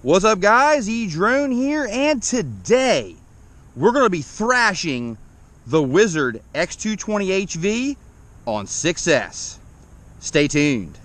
What's up guys, edrone here, and today we're going to be thrashing the Wizard X220HV on 6S. Stay tuned.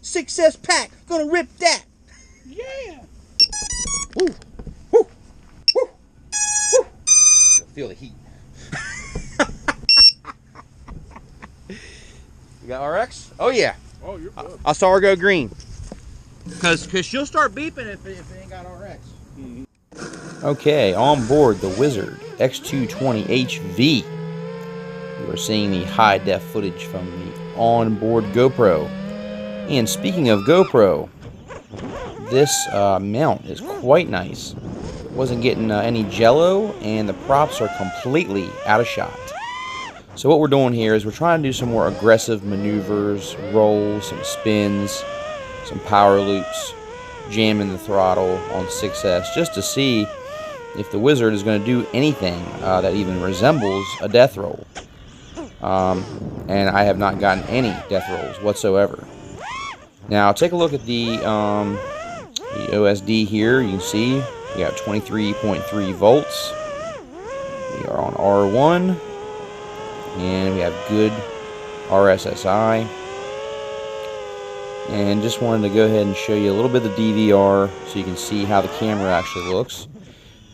Success pack, gonna rip that. Yeah. Woo, woo, woo, woo. Feel the heat. You got RX? Oh yeah. Oh, you're good. I saw her go green. Cause she'll start beeping if it ain't got RX. Okay, on board the Wizard X220HV. You are seeing the high def footage from the onboard GoPro. And speaking of GoPro, this mount is quite nice. Wasn't getting any jello, and the props are completely out of shot. So what we're doing here is we're trying to do some more aggressive maneuvers, rolls, some spins, some power loops, jamming the throttle on 6S, just to see if the Wizard is going to do anything that even resembles a death roll. And I have not gotten any death rolls whatsoever. Now take a look at the OSD here. You can see we got 23.3 volts. We are on R1, and we have good RSSI. And just wanted to go ahead and show you a little bit of the DVR so you can see how the camera actually looks.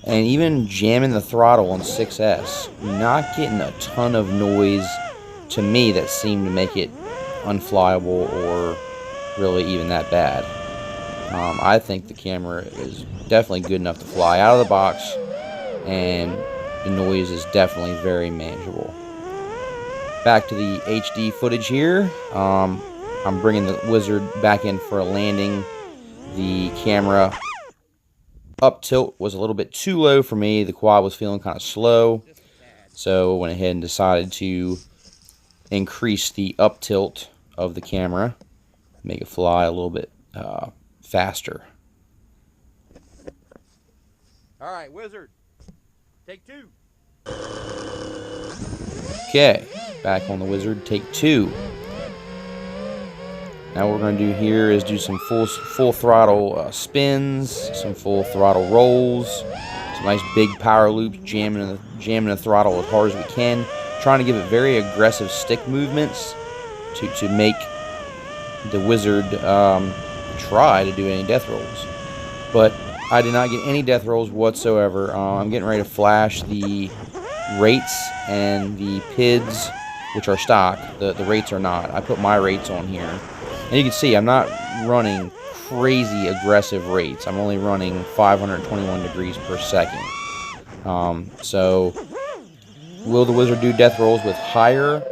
And even jamming the throttle on 6S, not getting a ton of noise to me that seemed to make it unflyable or really even that bad. I think the camera is definitely good enough to fly out of the box, and the noise is definitely very manageable. Back to the HD footage here. I'm bringing the Wizard back in for a landing. The camera up tilt was a little bit too low for me. The quad was feeling kind of slow, so I went ahead and decided to increase the up tilt of the camera, make it fly a little bit faster. All right, Wizard, take two. Okay, back on the Wizard, take two. Now what we're going to do here is do some full throttle spins, some full throttle rolls, some nice big power loops, jamming the throttle as hard as we can, trying to give it very aggressive stick movements to make the Wizard try to do any death rolls. But I did not get any death rolls whatsoever. I'm getting ready to flash the rates and the PIDs, which are stock. The rates are not. I put my rates on here. And you can see I'm not running crazy aggressive rates. I'm only running 521 degrees per second. So will the Wizard do death rolls with higher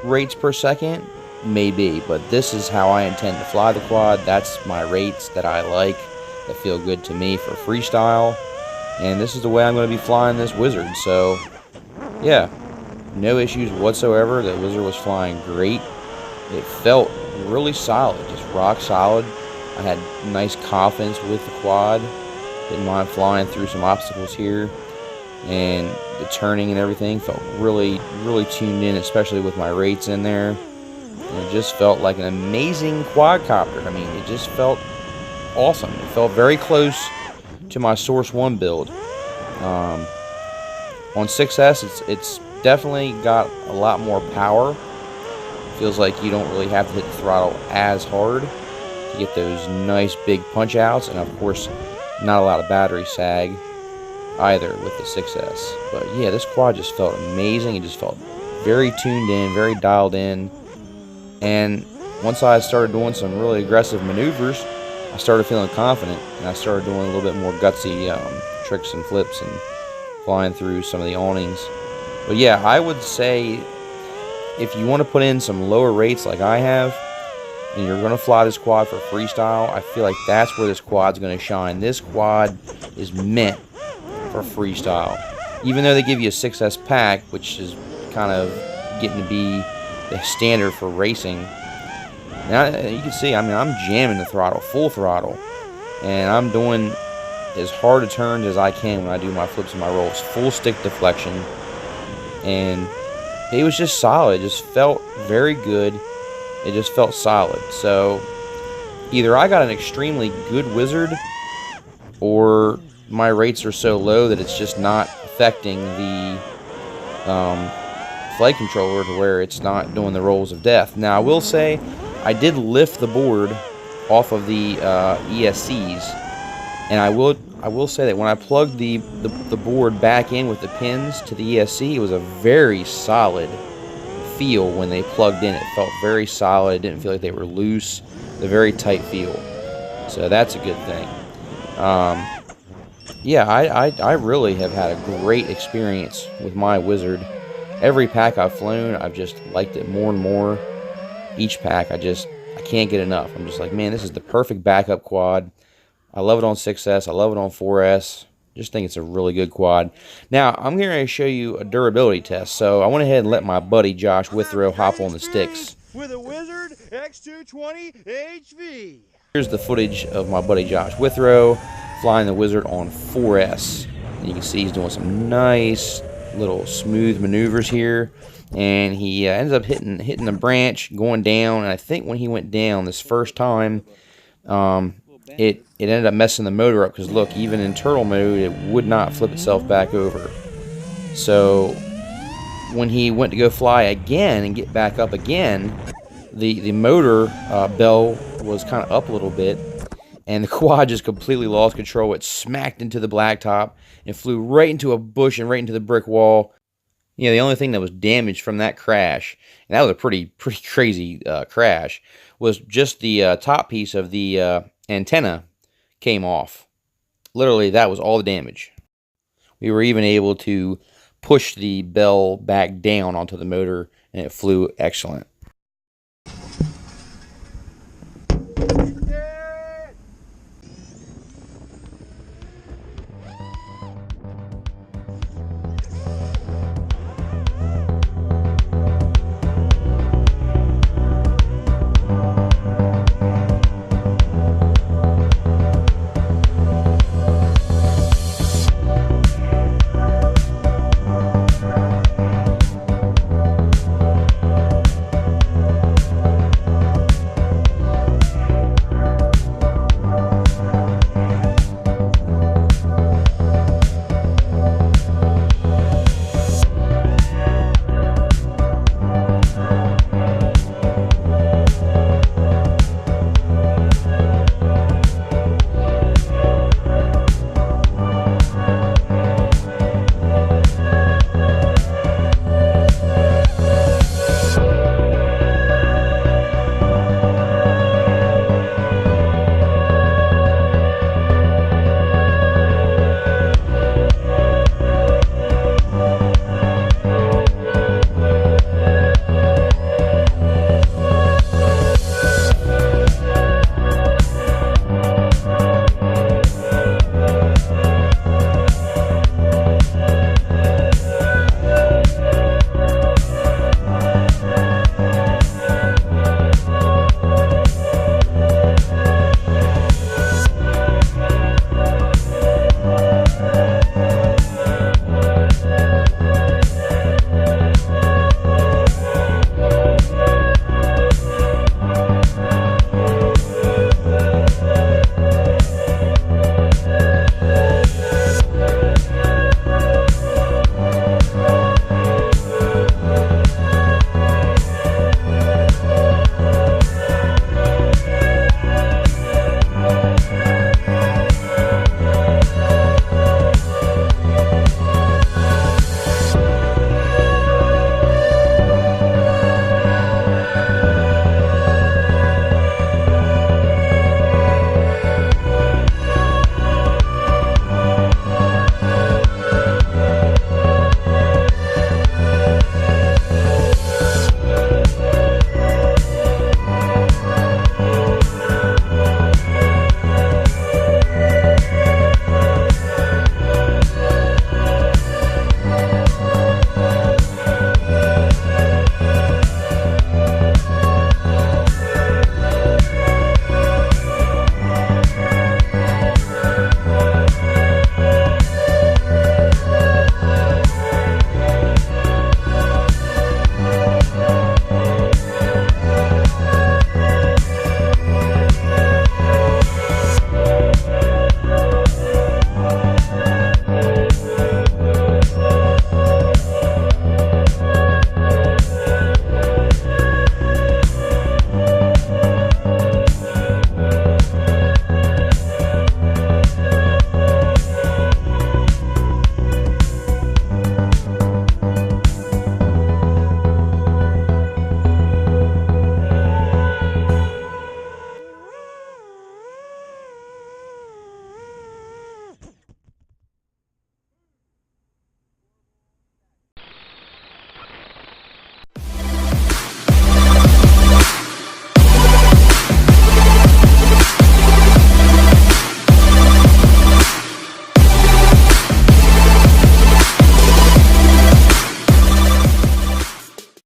rates per second? Maybe, but this is how I intend to fly the quad. That's my rates that I like, that feel good to me for freestyle, and this is the way I'm going to be flying this Wizard. So yeah, no issues whatsoever. The Wizard was flying great. It felt really solid, just rock solid. I had nice confidence with the quad. Didn't mind flying through some obstacles here, and the turning and everything felt really tuned in, especially with my rates in there. And it just felt like an amazing quadcopter. I mean, it just felt awesome. It felt very close to my Source 1 build. On 6S, it's definitely got a lot more power. Feels like you don't really have to hit the throttle as hard to get those nice big punch outs, and of course not a lot of battery sag either with the 6S. But yeah, this quad just felt amazing. It just felt very tuned in, very dialed in. And once I started doing some really aggressive maneuvers, I started feeling confident, and I started doing a little bit more gutsy tricks and flips and flying through some of the awnings. But yeah, I would say if you want to put in some lower rates like I have, and you're going to fly this quad for freestyle, I feel like that's where this quad's going to shine. This quad is meant for freestyle. Even though they give you a 6S pack, which is kind of getting to be the standard for racing, Now you can see, I mean, I'm jamming the throttle, full throttle, and I'm doing as hard a turns as I can when I do my flips and my rolls, full stick deflection, and it was just solid. It just felt very good. It just felt solid. So either I got an extremely good wizard, or my rates are so low that it's just not affecting the flight controller to where it's not doing the rolls of death. Now I will say I did lift the board off of the ESCs, and I will say that when I plugged the board back in with the pins to the ESC, it was a very solid feel when they plugged in. It felt very solid. It didn't feel like they were loose. A very tight feel. So that's a good thing. Yeah, I really have had a great experience with my Wizard. Every pack I've flown, I've just liked it more and more. Each pack, I can't get enough. I'm just like, man, this is the perfect backup quad. I love it on 6S. I love it on 4S. Just think it's a really good quad. Now, I'm going to show you a durability test. So I went ahead and let my buddy Josh Withrow hop on the sticks. With a Wizard X220HV. Here's the footage of my buddy Josh Withrow flying the Wizard on 4S. And you can see he's doing some nice little smooth maneuvers here. And he ends up hitting the branch, going down. And I think when he went down this first time, it ended up messing the motor up, because look, even in turtle mode, it would not flip itself back over. So when he went to go fly again and get back up again, the motor bell was kind of up a little bit, and the quad just completely lost control. It smacked into the blacktop and flew right into a bush and right into the brick wall. The only thing that was damaged from that crash, and that was a pretty crazy crash, was just the top piece of the antenna came off. Literally, that was all the damage. We were even able to push the bell back down onto the motor, and it flew excellent.